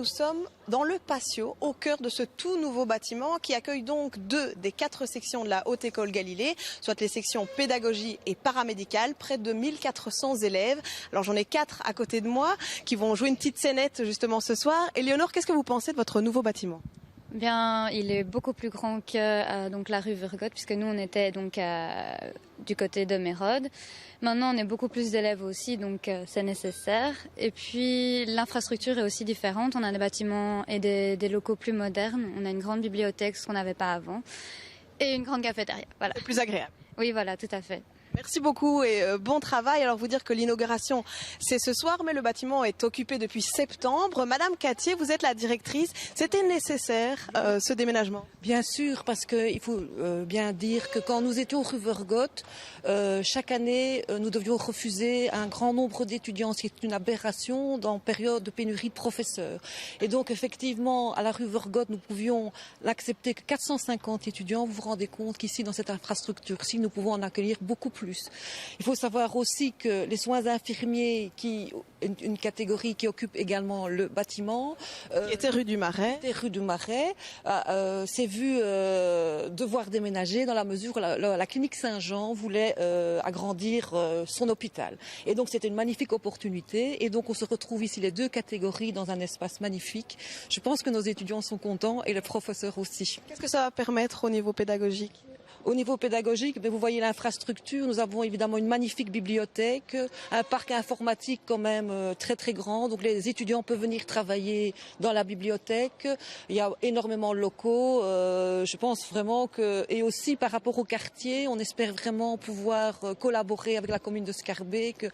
nous sommes dans le patio, au cœur de ce tout nouveau bâtiment qui accueille donc 2 des 4 sections de la Haute École Galilée, soit les sections pédagogie et paramédicale, près de 1400 élèves. Alors j'en ai 4 à côté de moi qui vont jouer une petite scénette justement ce soir. Éléonore, qu'est-ce que vous pensez de votre nouveau bâtiment ? Bien, il est beaucoup plus grand que donc la rue Vergote, puisque nous on était donc du côté de Mérode. Maintenant on est beaucoup plus d'élèves aussi, donc c'est nécessaire. Et puis l'infrastructure est aussi différente. On a des bâtiments et des locaux plus modernes. On a une grande bibliothèque, ce qu'on n'avait pas avant, et une grande cafétéria. Voilà. C'est plus agréable. Oui, voilà, tout à fait. Merci beaucoup et bon travail. Alors vous dire que l'inauguration c'est ce soir, mais le bâtiment est occupé depuis septembre. Madame Cattier, vous êtes la directrice. C'était nécessaire ce déménagement ? Bien sûr, parce qu'il faut bien dire que quand nous étions rue Vergote, chaque année nous devions refuser un grand nombre d'étudiants, ce qui est une aberration dans période de pénurie de professeurs. Et donc effectivement, à la rue Vergote, nous pouvions l'accepter que 450 étudiants. Vous vous rendez compte qu'ici, dans cette infrastructure-ci, nous pouvons en accueillir beaucoup plus. Il faut savoir aussi que les soins infirmiers, une catégorie qui occupe également le bâtiment, qui était rue du Marais, s'est vu devoir déménager dans la mesure où la clinique Saint-Jean voulait agrandir son hôpital. Et donc c'était une magnifique opportunité. Et donc on se retrouve ici les 2 catégories dans un espace magnifique. Je pense que nos étudiants sont contents et les professeurs aussi. Qu'est-ce que ça va permettre au niveau pédagogique ? Au niveau pédagogique, vous voyez l'infrastructure, nous avons évidemment une magnifique bibliothèque, un parc informatique quand même très très grand, donc les étudiants peuvent venir travailler dans la bibliothèque, il y a énormément de locaux, je pense vraiment que, et aussi par rapport au quartier, on espère vraiment pouvoir collaborer avec la commune de Schaerbeek,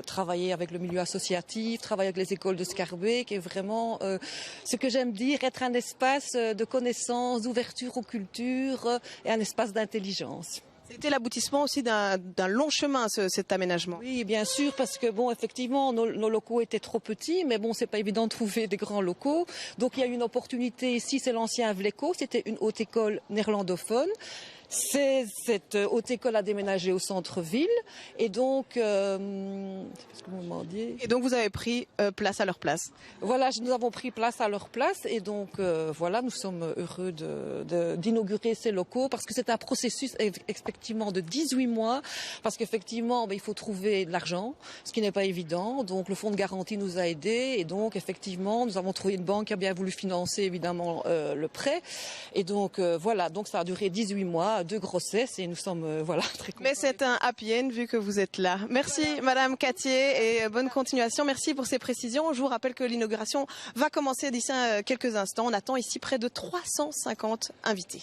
travailler avec le milieu associatif, travailler avec les écoles de Schaerbeek, et vraiment, ce que j'aime dire, être un espace de connaissance, d'ouverture aux cultures, et un espace d'intelligence. C'était l'aboutissement aussi d'un long chemin, cet aménagement. Oui, bien sûr, parce que bon, effectivement, nos locaux étaient trop petits, mais bon, c'est pas évident de trouver des grands locaux. Donc il y a une opportunité ici, c'est l'ancien Vleco, c'était une haute école néerlandophone. Cette haute école a déménagé au centre-ville et donc, qu'est-ce que vous me demandiez ? Et donc vous avez pris place à leur place. Voilà, nous avons pris place à leur place et donc voilà, nous sommes heureux d'inaugurer ces locaux parce que c'est un processus effectivement de 18 mois parce qu'effectivement il faut trouver de l'argent, ce qui n'est pas évident. Donc le fonds de garantie nous a aidés et donc effectivement nous avons trouvé une banque qui a bien voulu financer évidemment le prêt et donc voilà, donc ça a duré 18 mois. 2 grossesses et nous sommes voilà très contents. Mais c'est un happy end vu que vous êtes là. Merci Madame Cattier et bonne continuation. Merci pour ces précisions. Je vous rappelle que l'inauguration va commencer d'ici quelques instants. On attend ici près de 350 invités.